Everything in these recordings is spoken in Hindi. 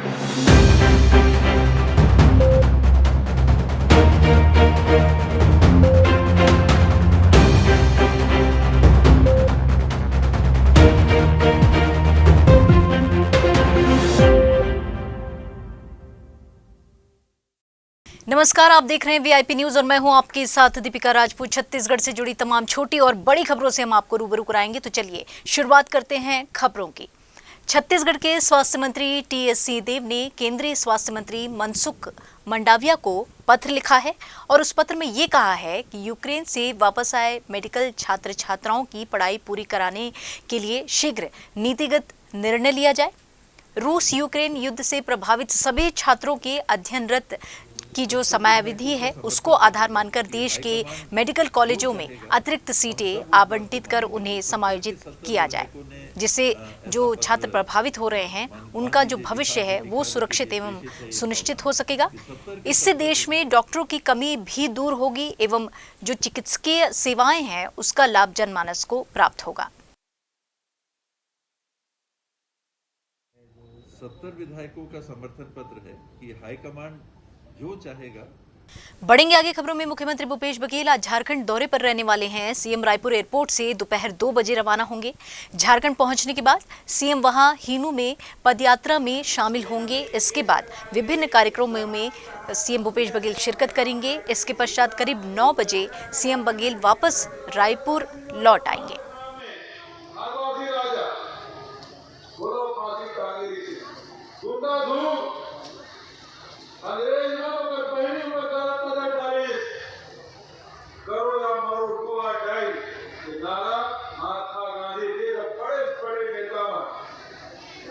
नमस्कार, आप देख रहे हैं वीआईपी न्यूज और मैं हूं आपके साथ दीपिका राजपूत। छत्तीसगढ़ से जुड़ी तमाम छोटी और बड़ी खबरों से हम आपको रूबरू कराएंगे। तो चलिए शुरुआत करते हैं खबरों की। छत्तीसगढ़ के स्वास्थ्य मंत्री टीएस सिंहदेव ने केंद्रीय स्वास्थ्य मंत्री मनसुख मंडाविया को पत्र लिखा है और उस पत्र में ये कहा है कि यूक्रेन से वापस आए मेडिकल छात्र छात्राओं की पढ़ाई पूरी कराने के लिए शीघ्र नीतिगत निर्णय लिया जाए। रूस यूक्रेन युद्ध से प्रभावित सभी छात्रों के अध्ययनरत की जो समयावधि है उसको आधार मानकर देश के मेडिकल कॉलेजों में अतिरिक्त सीटें आवंटित कर उन्हें समायोजित किया जाए, जिससे जो छात्र प्रभावित हो रहे हैं उनका जो भविष्य है वो सुरक्षित एवं सुनिश्चित हो सकेगा। इससे देश में डॉक्टरों की कमी भी दूर होगी एवं जो चिकित्सकीय सेवाएं हैं उसका लाभ जनमानस को प्राप्त होगा। 70 विधायकों का समर्थन पत्र है कि हाईकमांड जो चाहेगा। बढ़ेंगे आगे खबरों में। मुख्यमंत्री भूपेश बघेल आज झारखंड दौरे पर रहने वाले हैं। सीएम रायपुर एयरपोर्ट से दोपहर 2 बजे रवाना होंगे। झारखंड पहुंचने के बाद सीएम वहां हीनू में पदयात्रा में शामिल होंगे। इसके बाद विभिन्न कार्यक्रमों में सीएम भूपेश बघेल शिरकत करेंगे। इसके पश्चात करीब 9 बजे सीएम बघेल वापस रायपुर लौट आएंगे।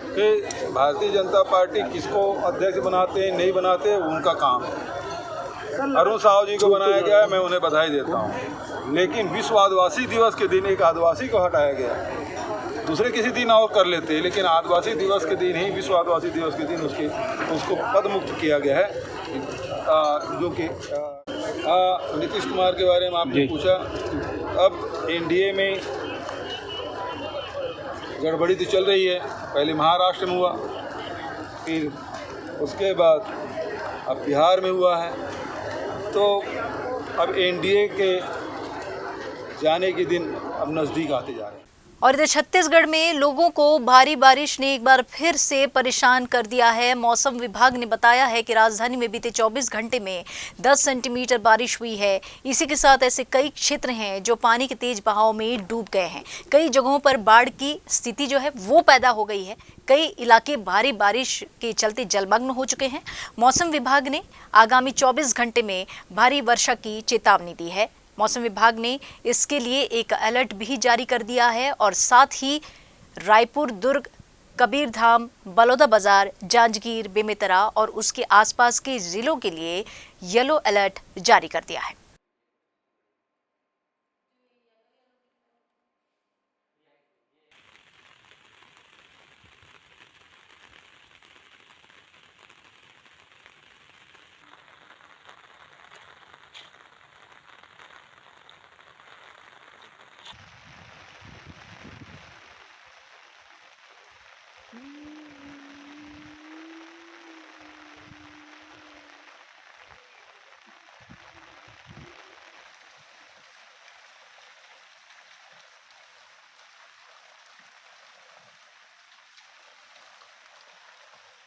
कि भारतीय जनता पार्टी किसको अध्यक्ष बनाते हैं नहीं बनाते हैं उनका काम है। अरुण साहू जी को बनाया गया है, मैं उन्हें बधाई देता हूँ, लेकिन विश्व आदिवासी दिवस के दिन एक आदिवासी को हटाया गया। दूसरे किसी दिन और कर लेते हैं, लेकिन आदिवासी दिवस के दिन ही, विश्व आदिवासी दिवस के दिन उसको पद मुक्त किया गया है। जो कि नीतीश कुमार के बारे में आपने पूछा, अब एनडीए में गड़बड़ी तो चल रही है। पहले महाराष्ट्र में हुआ, फिर उसके बाद अब बिहार में हुआ है, तो अब एनडीए के जाने के दिन अब नज़दीक आते जा रहे हैं। और इधर छत्तीसगढ़ में लोगों को भारी बारिश ने एक बार फिर से परेशान कर दिया है। मौसम विभाग ने बताया है कि राजधानी में बीते 24 घंटे में 10 सेंटीमीटर बारिश हुई है। इसी के साथ ऐसे कई क्षेत्र हैं जो पानी के तेज बहाव में डूब गए हैं। कई जगहों पर बाढ़ की स्थिति जो है वो पैदा हो गई है। कई इलाके भारी बारिश के चलते जलमग्न हो चुके हैं। मौसम विभाग ने आगामी 24 घंटे में भारी वर्षा की चेतावनी दी है। मौसम विभाग ने इसके लिए एक अलर्ट भी जारी कर दिया है और साथ ही रायपुर, दुर्ग, कबीरधाम, बलौदाबाजार, जांजगीर, बेमेतरा और उसके आसपास के जिलों के लिए येलो अलर्ट जारी कर दिया है।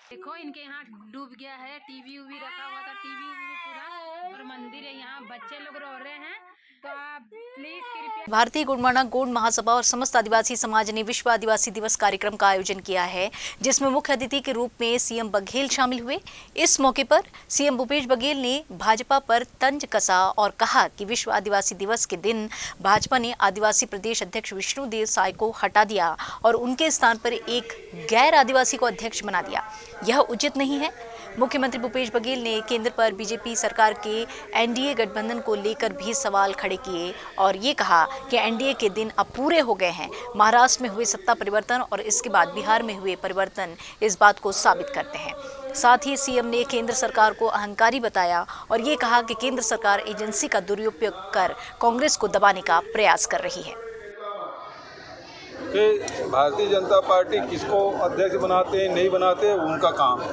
देखो इनके यहाँ डूब गया है। टीवी उवी रखा हुआ था, टीवी पूरा, और मंदिर है। यहाँ बच्चे लोग रो रहे हैं, तो आप प्लीज कृपया। भारतीय गोंडवाना गौंड महासभा और समस्त आदिवासी समाज ने विश्व आदिवासी दिवस कार्यक्रम का आयोजन किया है, जिसमें मुख्य अतिथि के रूप में सीएम बघेल शामिल हुए। इस मौके पर सीएम भूपेश बघेल ने भाजपा पर तंज कसा और कहा कि विश्व आदिवासी दिवस के दिन भाजपा ने आदिवासी प्रदेश अध्यक्ष विष्णुदेव साय को हटा दिया और उनके स्थान पर एक गैर आदिवासी को अध्यक्ष बना दिया। यह उचित नहीं है। मुख्यमंत्री भूपेश बघेल ने केंद्र पर बीजेपी सरकार के एनडीए गठबंधन को लेकर भी सवाल खड़े किए और ये कहा कि एनडीए के दिन अब पूरे हो गए हैं। महाराष्ट्र में हुए सत्ता परिवर्तन और इसके बाद बिहार में हुए परिवर्तन इस बात को साबित करते हैं। साथ ही सीएम ने केंद्र सरकार को अहंकारी बताया और ये कहा कि केंद्र सरकार एजेंसी का दुरुपयोग कर कांग्रेस को दबाने का प्रयास कर रही है। कि भारतीय जनता पार्टी किसको अध्यक्ष बनाते हैं नहीं बनाते उनका काम है।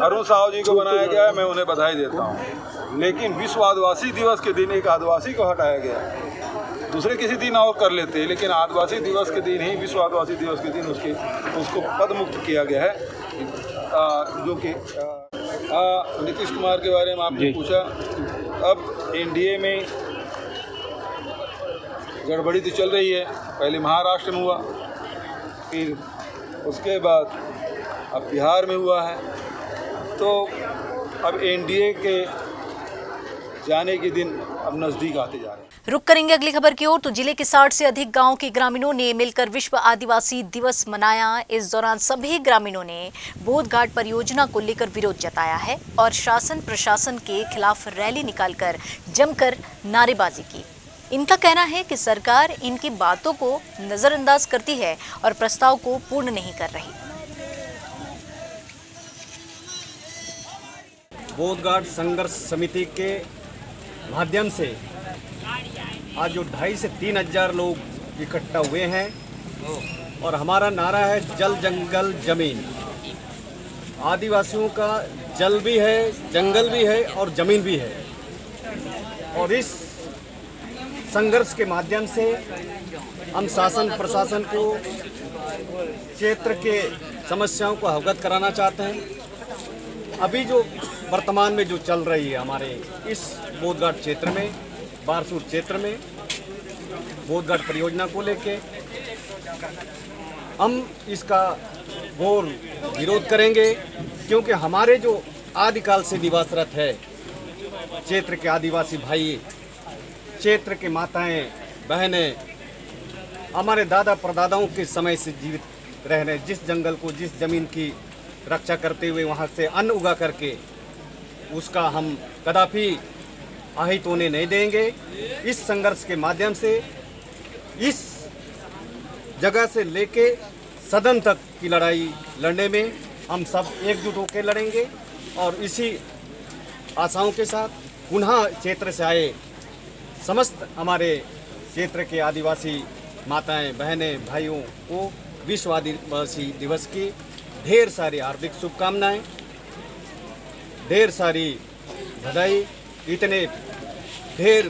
अरुण साहू जी को बनाया गया है, मैं उन्हें बधाई देता हूँ। लेकिन विश्व आदिवासी दिवस के दिन एक आदिवासी को हटाया गया है। दूसरे किसी दिन और कर लेते हैं, लेकिन आदिवासी दिवस के दिन ही, विश्व आदिवासी दिवस के दिन उसको पद मुक्त किया गया है। जो कि नीतीश कुमार के बारे में आपने पूछा। अब एनडीए में गड़बड़ी तो चल रही है। पहले महाराष्ट्र में हुआ, फिर उसके बाद अब बिहार में हुआ है। तो अब एनडीए के जाने के दिन अब नज़दीक आते जा रहे हैं। रुक करेंगे अगली खबर की ओर। तो जिले के 60 से अधिक गांव के ग्रामीणों ने मिलकर विश्व आदिवासी दिवस मनाया। इस दौरान सभी ग्रामीणों ने बोधघाट परियोजना को लेकर विरोध जताया है और शासन प्रशासन के खिलाफ रैली निकालकर जमकर नारेबाजी की। इनका कहना है कि सरकार इनकी बातों को नजरअंदाज करती है और प्रस्ताव को पूर्ण नहीं कर रही। बोधघाट संघर्ष समिति के माध्यम से आज जो 2,500 से 3,000 लोग इकट्ठा हुए हैं और हमारा नारा है जल जंगल जमीन। आदिवासियों का जल भी है, जंगल भी है और जमीन भी है। और इस संघर्ष के माध्यम से हम शासन प्रशासन को क्षेत्र के समस्याओं को अवगत कराना चाहते हैं। अभी जो वर्तमान में जो चल रही है हमारे इस बोधघाट क्षेत्र में, बारसूर क्षेत्र में बोधघाट परियोजना को लेके हम इसका घोर विरोध करेंगे, क्योंकि हमारे जो आदिकाल से निवासरत है क्षेत्र के आदिवासी भाई, क्षेत्र के माताएं बहनें, हमारे दादा परदादाओं के समय से जीवित रह रहे, जिस जंगल को, जिस जमीन की रक्षा करते हुए वहाँ से अन्न उगा करके उसका हम कदापि आहित होने नहीं देंगे। इस संघर्ष के माध्यम से इस जगह से लेके सदन तक की लड़ाई लड़ने में हम सब एकजुट होकर लड़ेंगे और इसी आशाओं के साथ पुनः क्षेत्र से आए समस्त हमारे क्षेत्र के आदिवासी माताएं बहनें भाइयों को विश्व आदिवासी दिवस की ढेर सारी हार्दिक शुभकामनाएं, ढेर सारी बधाई। इतने ढेर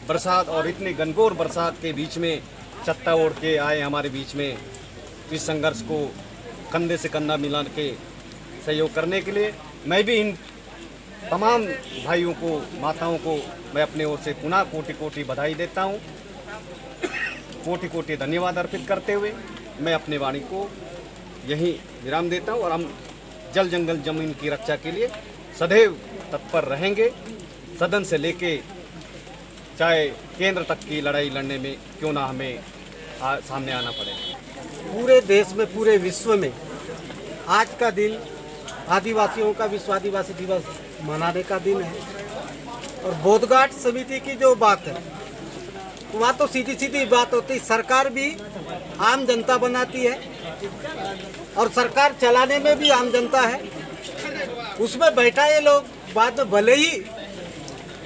बरसात और इतनी घनघोर बरसात के बीच में छत्ता ओढ़ के आए हमारे बीच में इस संघर्ष को कंधे से कंधा मिला के सहयोग करने के लिए मैं भी इन तमाम भाइयों को, माताओं को मैं अपने ओर से पुनः कोटि कोटि बधाई देता हूँ। कोटि कोटि धन्यवाद अर्पित करते हुए मैं अपने वाणी को यहीं विराम देता हूँ और हम जल जंगल जमीन की रक्षा के लिए सदैव तत्पर रहेंगे। सदन से लेके चाहे केंद्र तक की लड़ाई लड़ने में क्यों ना हमें सामने आना पड़े। पूरे देश में, पूरे विश्व में आज का दिन आदिवासियों का विश्व आदिवासी दिवस मनाने का दिन है। और बोधघाट समिति की जो बात है वहाँ तो सीधी सीधी बात होती है, सरकार भी आम जनता बनाती है और सरकार चलाने में भी आम जनता है। उसमें बैठा ये लोग बाद में भले ही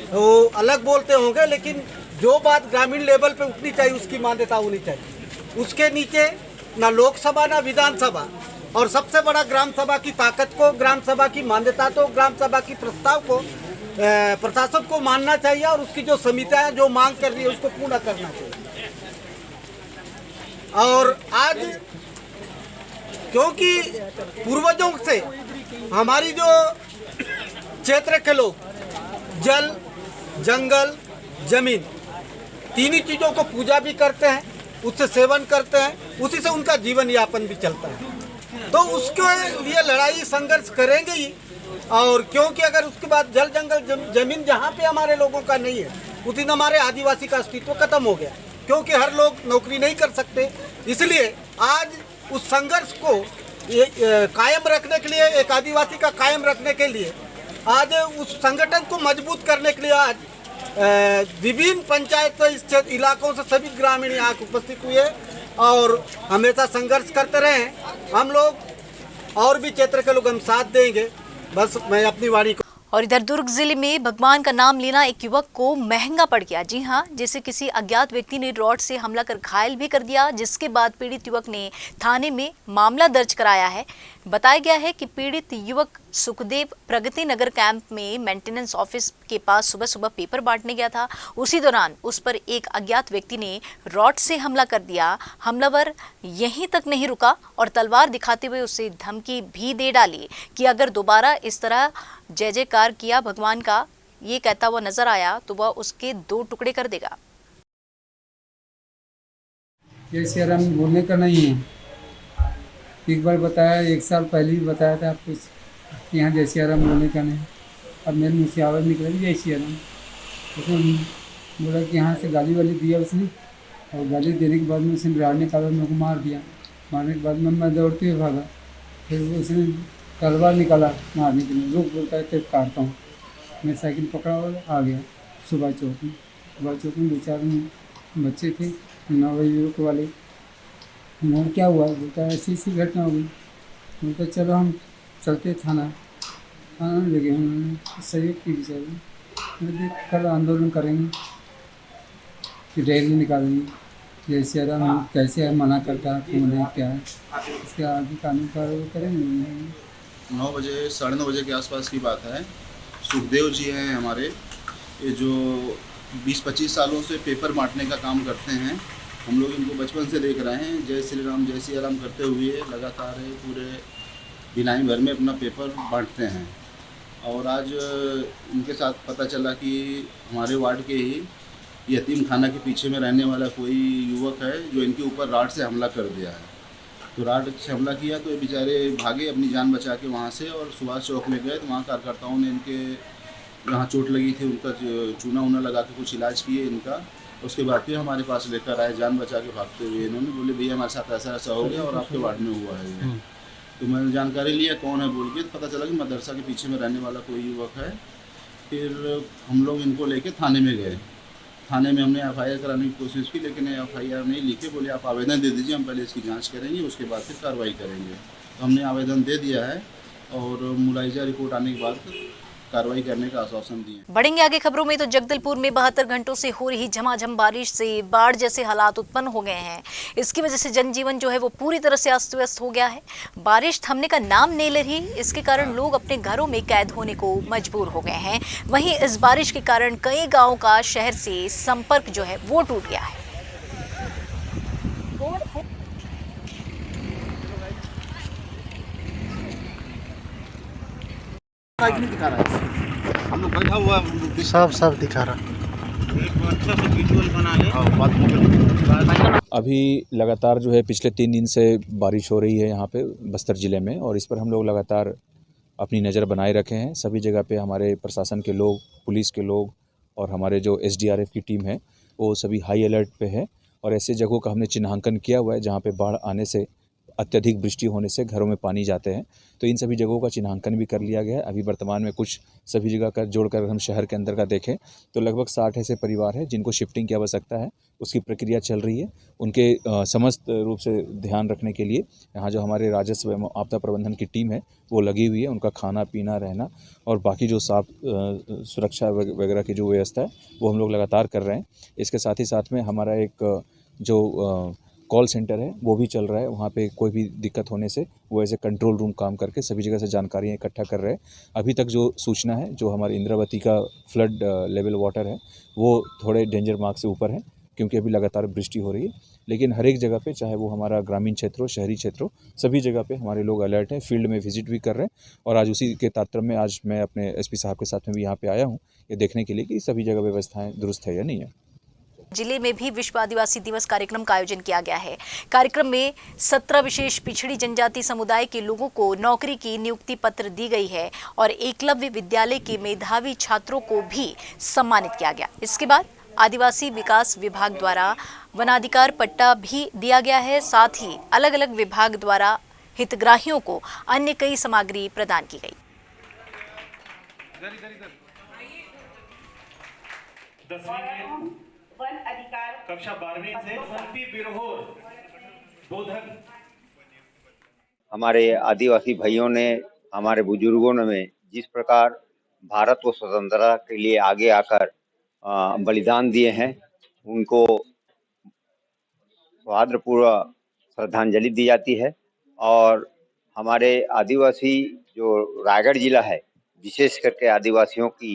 वो अलग बोलते होंगे, लेकिन जो बात ग्रामीण लेवल पे उठनी चाहिए उसकी मान्यता होनी चाहिए। उसके नीचे ना लोकसभा ना विधानसभा, और सबसे बड़ा ग्राम सभा की ताकत को, ग्राम सभा की मान्यता तो ग्राम सभा की प्रस्ताव को प्रशासन को मानना चाहिए और उसकी जो समितियां जो मांग कर रही है उसको पूरा करना चाहिए। और आज क्योंकि पूर्वजों से हमारी जो क्षेत्र के लोग जल जंगल जमीन तीन ही चीज़ों को पूजा भी करते हैं, उससे सेवन करते हैं, उसी से उनका जीवन यापन भी चलता है। तो उसके लिए लड़ाई संघर्ष करेंगे ही। और क्योंकि अगर उसके बाद जल जंगल जमीन जहाँ पे हमारे लोगों का नहीं है उस दिन हमारे आदिवासी का अस्तित्व खत्म हो गया, क्योंकि हर लोग नौकरी नहीं कर सकते। इसलिए आज उस संघर्ष को कायम रखने के लिए, एक आदिवासी का कायम रखने के लिए, आज उस संगठन को मजबूत करने के लिए आज विभिन्न पंचायत इलाकों से सभी ग्रामीण यहाँ उपस्थित हुए और हमेशा संघर्ष करते रहे। हम लोग और भी क्षेत्र के लोग हम साथ देंगे। बस मैं अपनी वाणी को और इधर दुर्ग जिले में भगवान का नाम लेना एक युवक को महंगा पड़ गया। जी हां, जैसे किसी अज्ञात व्यक्ति ने रॉड से हमला कर घायल भी कर दिया, जिसके बाद पीड़ित युवक ने थाने में मामला दर्ज कराया है। बताया गया है कि पीड़ित युवक सुखदेव प्रगति नगर कैंप में मेंटेनेंस ऑफिस के पास सुबह सुबह पेपर बांटने गया था। उसी दौरान उस पर एक अज्ञात व्यक्ति ने रॉड से हमला कर दिया। हमलावर यहीं तक नहीं रुका और तलवार दिखाते हुए उसे धमकी भी दे डाली कि अगर दोबारा इस तरह जय जयकार किया भगवान का, ये कहता हुआ नजर आया तो वह उसके 2 टुकड़े कर देगा। जय श्री राम बोलने का नहीं है। एक बार बताया, 1 साल पहले भी बताया था आपको, यहाँ जय श्री राम बोलने का नहीं। अब मेरे मुँह से आवाज़ निकली जय श्री राम। उसने बोला कि यहाँ से गाली वाली दिया उसने, और गाली देने के बाद में उसने राड निकाला, मेरे को मार दिया। मारने के बाद में मैं दौड़ते हुए भागा, फिर उसने तलवार निकाला मारने के लिए। रुक बोलता है तो काटता हूँ। मैं साइकिल पकड़ा और आ गया सुबह चौक में। सुबह चौक में 2-4 बच्चे थे, 9 बजे वाले। मोड़ क्या हुआ, बोलता है ऐसी ऐसी घटना हो गई। बोलता चलो हम चलते थाना लगे। उन्होंने सहयोग की बेचारे, कल आंदोलन करेंगे कि रैली निकालेंगे। जैसे राम कैसे मना करता है, कौन है क्या है, इसके आगे कानून कार्रवाई करेंगे। 9 बजे 9:30 बजे के आसपास की बात है। सुखदेव जी हैं हमारे, ये जो 20-25 सालों से पेपर बांटने का काम करते हैं। हम लोग इनको बचपन से देख रहे हैं, जय श्री राम करते हुए लगातार पूरे बिनाई भर में अपना पेपर बांटते हैं। और आज इनके साथ पता चला कि हमारे वार्ड के ही यतीम खाना के पीछे में रहने वाला कोई युवक है जो इनके ऊपर राड से हमला कर दिया है। तो राड से हमला किया तो ये बेचारे भागे अपनी जान बचा के वहाँ से, और सुभाष चौक में गए तो वहाँ कार्यकर्ताओं ने इनके जहाँ चोट लगी थी उनका चूना वूना लगा के कुछ इलाज किए इनका। उसके बाद फिर हमारे पास लेकर आए, जान बचा के भागते हुए। इन्होंने बोले भैया हमारे साथ ऐसा ऐसा हो गया और आपके वार्ड में हुआ है ये। तो मैंने जानकारी लिया कौन है बोल के, तो पता चला कि मदरसा के पीछे में रहने वाला कोई युवक है। फिर हम लोग इनको लेके थाने में गए। थाने में हमने FIR कराने की कोशिश की, लेकिन FIR नहीं लिखे। बोले आप आवेदन दे दीजिए, हम पहले इसकी जांच करेंगे, उसके बाद फिर कार्रवाई करेंगे। तो हमने आवेदन दे दिया है और मुलायजा रिपोर्ट आने के बाद कार्रवाई करने का आश्वासन दिए। बढ़ेंगे आगे खबरों में तो जगदलपुर में 72 घंटों से हो रही झमाझम बारिश से बाढ़ जैसे हालात उत्पन्न हो गए हैं। इसकी वजह से जनजीवन जो है वो पूरी तरह से अस्त व्यस्त हो गया है। बारिश थमने का नाम नहीं ले रही, इसके कारण लोग अपने घरों में कैद होने को मजबूर हो गए हैं। वहीं इस बारिश के कारण कई गाँव का शहर से संपर्क जो है वो टूट गया है। हम लोग बैठा हुआ सब दिखा रहा। अभी लगातार जो है पिछले 3 दिन से बारिश हो रही है यहाँ पे बस्तर ज़िले में, और इस पर हम लोग लगातार अपनी नज़र बनाए रखे हैं। सभी जगह पे हमारे प्रशासन के लोग, पुलिस के लोग और हमारे जो SDRF की टीम है वो सभी हाई अलर्ट पे है। और ऐसे जगहों का हमने चिन्हांकन किया हुआ है जहाँ पे बाढ़ आने से, अत्यधिक वृष्टि होने से घरों में पानी जाते हैं। तो इन सभी जगहों का चिन्हांकन भी कर लिया गया है। अभी वर्तमान में कुछ सभी जगह का जोड़कर हम शहर के अंदर का देखें तो लगभग 60 ऐसे परिवार हैं जिनको शिफ्टिंग की आवश्यकता है। उसकी प्रक्रिया चल रही है। उनके समस्त रूप से ध्यान रखने के लिए यहाँ जो हमारे राजस्व एवं आपदा प्रबंधन की टीम है वो लगी हुई है। उनका खाना पीना, रहना और बाकी जो साफ सुरक्षा वगैरह की जो व्यवस्था है वो हम लोग लगातार कर रहे हैं। इसके साथ ही साथ में हमारा एक जो कॉल सेंटर है वो भी चल रहा है। वहाँ पे कोई भी दिक्कत होने से वो ऐसे कंट्रोल रूम काम करके सभी जगह से जानकारियाँ इकट्ठा कर रहे हैं। अभी तक जो सूचना है, जो हमारी इंद्रावती का फ्लड लेवल वाटर है वो थोड़े डेंजर मार्क से ऊपर है, क्योंकि अभी लगातार वृष्टि हो रही है। लेकिन हर एक जगह पे, चाहे वो हमारा ग्रामीण क्षेत्र हो, शहरी क्षेत्र हो, सभी जगह पे हमारे लोग अलर्ट हैं। फील्ड में विजिट भी कर रहे हैं। और आज उसी के तारतम्य में आज मैं अपने SP साहब के साथ में भी यहाँ पे आया हूँ, ये देखने के लिए कि सभी जगह व्यवस्थाएँ दुरुस्त है या नहीं है। जिले में भी विश्व आदिवासी दिवस कार्यक्रम का आयोजन किया गया है। कार्यक्रम में 17 विशेष पिछड़ी जनजाति समुदाय के लोगों को नौकरी की नियुक्ति पत्र दी गई है और एकलव्य विद्यालय के मेधावी छात्रों को भी सम्मानित किया गया। इसके बाद आदिवासी विकास विभाग द्वारा वनाधिकार पट्टा भी दिया गया है। साथ ही अलग अलग विभाग द्वारा हितग्राहियों को अन्य कई सामग्री प्रदान की गई। 10वीं वन अधिकार कक्षा 12वीं से संपी बिरहोर बोधन। हमारे आदिवासी भाइयों ने, हमारे बुजुर्गों ने जिस प्रकार भारत को स्वतंत्रता के लिए आगे आकर बलिदान दिए हैं, उनको सौहार्दपूर्वक श्रद्धांजलि दी जाती है। और हमारे आदिवासी जो रायगढ़ जिला है, विशेष करके आदिवासियों की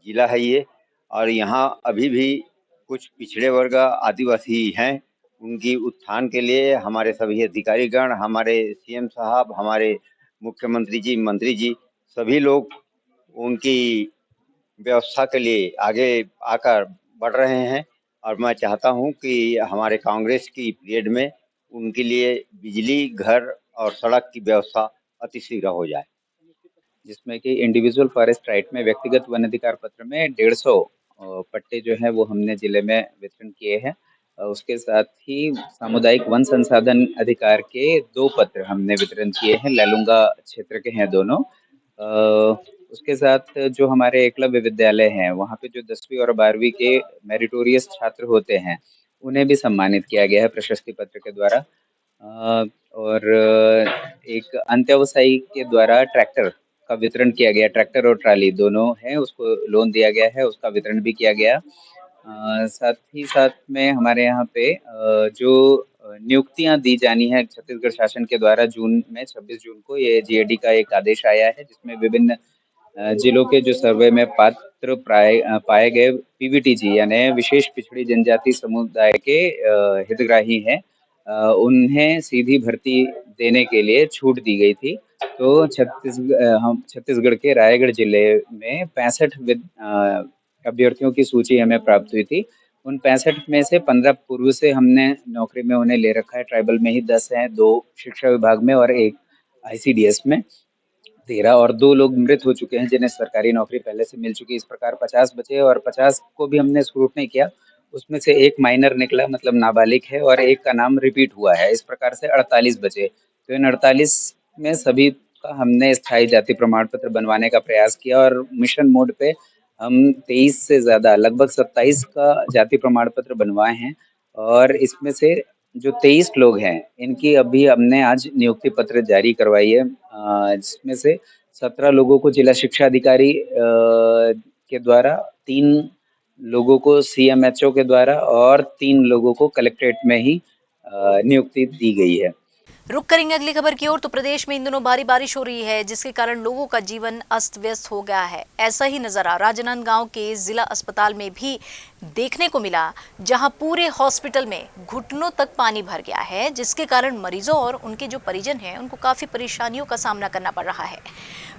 जिला है ये, और यहाँ अभी भी कुछ पिछड़े वर्ग आदिवासी हैं। उनकी उत्थान के लिए हमारे सभी अधिकारीगण, हमारे सीएम साहब, हमारे मुख्यमंत्री जी, मंत्री जी, सभी लोग उनकी व्यवस्था के लिए आगे आकर बढ़ रहे हैं। और मैं चाहता हूं कि हमारे कांग्रेस की पीरियड में उनके लिए बिजली, घर और सड़क की व्यवस्था अतिशीघ्र हो जाए। जिसमें कि इंडिविजुअल फॉरेस्ट राइट में व्यक्तिगत वन अधिकार पत्र में 150 पट्टे जो है वो हमने जिले में वितरण किए हैं। उसके साथ ही सामुदायिक वन संसाधन अधिकार के 2 पत्र हमने वितरण किए हैं, लैलूंगा क्षेत्र के हैं दोनों। उसके साथ जो हमारे एकलव्य विद्यालय हैं, वहाँ पे जो 10वीं और 12वीं के मेरिटोरियस छात्र होते हैं, उन्हें भी सम्मानित किया गया है प्रशस्ति पत्र के द्वारा। और एक अंत्यावसायी के द्वारा ट्रैक्टर का वितरण किया गया, ट्रैक्टर और ट्राली दोनों हैं, उसको लोन दिया गया है, उसका वितरण भी किया गया। साथ ही साथ में हमारे यहाँ पे जो नियुक्तियां दी जानी है छत्तीसगढ़ शासन के द्वारा, जून में 26 जून को ये जीएडी का एक आदेश आया है, जिसमें विभिन्न जिलों के जो सर्वे में पात्र पाए गए पीवीटीजी यानी विशेष पिछड़ी जनजाति समुदाय के हितग्राही हैं, उन्हें सीधी भर्ती देने के लिए छूट दी गई थी। तो छत्तीसगढ़ के रायगढ़ जिले में 65 अभ्यर्थियों की सूची हमें प्राप्त हुई थी। उन 65 में से 15 पूर्व से हमने नौकरी में उन्हें ले रखा है, ट्राइबल में ही 10 हैं, 2 शिक्षा विभाग में और 1 आईसीडीएस में 13, और 2 लोग मृत हो चुके हैं जिन्हें सरकारी नौकरी पहले से मिल चुकी है। इस प्रकार 50 बचे और 50 को भी हमने स्क्रूटनी किया, उसमें से 1 माइनर निकला, मतलब नाबालिग है, और 1 का नाम रिपीट हुआ है। इस प्रकार से 48 बचे। तो इन 48 में सभी का हमने स्थायी जाति प्रमाण पत्र बनवाने का प्रयास किया और मिशन मोड पे हम 23 से ज़्यादा, लगभग 27 का जाति प्रमाण पत्र बनवाए हैं। और इसमें से जो 23 लोग हैं, इनकी अभी हमने आज नियुक्ति पत्र जारी करवाई है, जिसमें से 17 लोगों को जिला शिक्षा अधिकारी के द्वारा, 3 लोगों को सीएमएचओ के द्वारा और 3 लोगों को कलेक्ट्रेट में ही नियुक्ति दी गई है। रुक करेंगे अगली खबर की ओर। तो प्रदेश में इन दिनों भारी बारिश हो रही है, जिसके कारण लोगों का जीवन अस्त व्यस्त हो गया है। ऐसा ही नजारा राजनांदगांव के जिला अस्पताल में भी देखने को मिला, जहां पूरे हॉस्पिटल में घुटनों तक पानी भर गया है, जिसके कारण मरीजों और उनके जो परिजन हैं उनको काफी परेशानियों का सामना करना पड़ रहा है।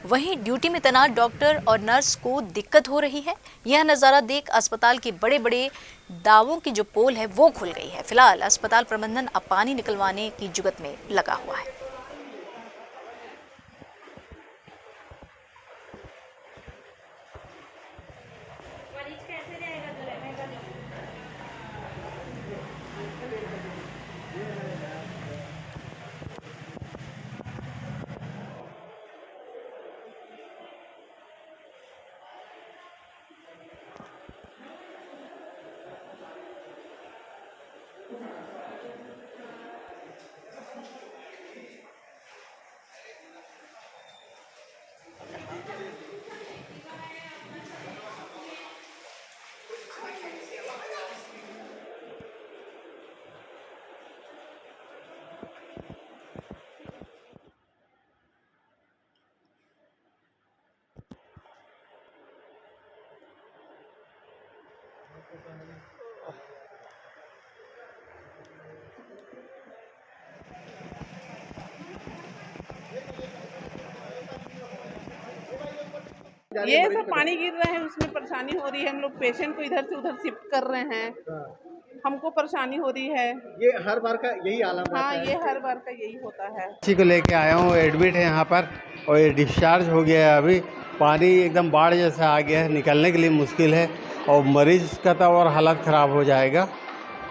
वहीं ड्यूटी में तैनात डॉक्टर और नर्स को दिक्कत हो रही है। यह नज़ारा देख अस्पताल के बड़े बड़े दावों की जो पोल है वो खुल गई है। फिलहाल अस्पताल प्रबंधन अब पानी निकलवाने की जुगत में लगा हुआ है। ये सब पानी गिर रहे हैं, उसमें परेशानी हो रही है। हम लोग पेशेंट को इधर से उधर शिफ्ट कर रहे हैं, हमको परेशानी हो रही है। ये हर बार का यही आलम हाँ, ये हर बार का यही होता है। किसी को लेके आया हूँ, एडमिट है यहाँ पर और ये डिस्चार्ज हो गया है। अभी पानी एकदम बाढ़ जैसा आ गया है, निकलने के लिए मुश्किल है और मरीज का तो और हालत ख़राब हो जाएगा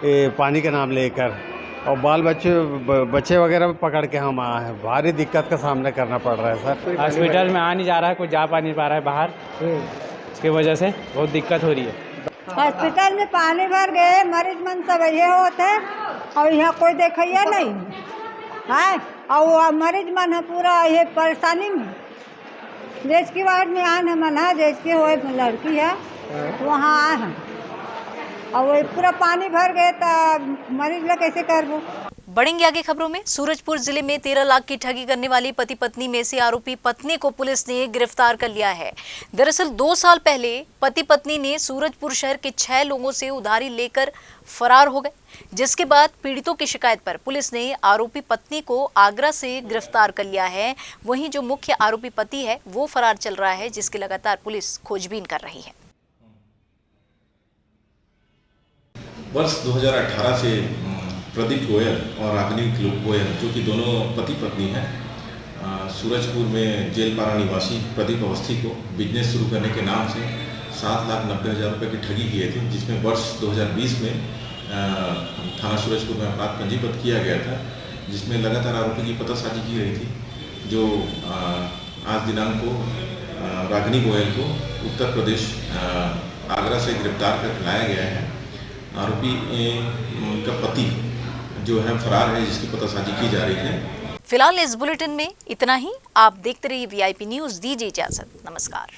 ये पानी का नाम लेकर। और बाल बच्चे वगैरह पकड़ के हम आए हैं, भारी दिक्कत का सामना करना पड़ रहा है सर। हॉस्पिटल में आ नहीं जा रहा है, कोई जा पा नहीं पा रहा है बाहर, इसकी वजह से बहुत दिक्कत हो रही है। हॉस्पिटल में पानी भर गए, मरीज मन सब ये होते और यहाँ कोई देखिए नहीं है, और मरीज मन है पूरा ये परेशानी में। देश की वार्ड में आन हम ना देश के होए लड़की है वहाँ आए हम और वो पूरा पानी भर गए तो मरीज लोग कैसे करबो। बढ़ेंगे आगे खबरों में। सूरजपुर जिले में 13 लाख की ठगी करने वाली पति पत्नी में से आरोपी पत्नी को पुलिस ने गिरफ्तार कर लिया है। दरअसल 2 साल पहले पति पत्नी ने सूरजपुर शहर के 6 लोगों से उधारी लेकर फरार हो गए, जिसके बाद पीड़ितों की शिकायत पर पुलिस ने आरोपी पत्नी को आगरा से गिरफ्तार कर लिया है। वहीं जो मुख्य आरोपी पति है वो फरार चल रहा है, जिसकी लगातार पुलिस खोजबीन कर रही है। वर्ष 2018 से प्रदीप गोयल और रागिनी गोयल, जो कि दोनों पति पत्नी हैं, सूरजपुर में जेलपारा निवासी प्रदीप अवस्थी को बिजनेस शुरू करने के नाम से 7,90,000 रुपये की ठगी किए थे, जिसमें वर्ष 2020 में थाना सूरजपुर में अपराध पंजीबद्ध किया गया था, जिसमें लगातार आरोपी की पतासाजी की रही थी। जो आज दिनांक को रागिनी गोयल को उत्तर प्रदेश आगरा से गिरफ्तार कर लाया गया है। आरोपी का पति जो है फरार है, जिसकी पतासाजी की जा रही है। फिलहाल इस बुलेटिन में इतना ही। आप देखते रहिए VIP न्यूज़। दीजिए इजाजत। नमस्कार।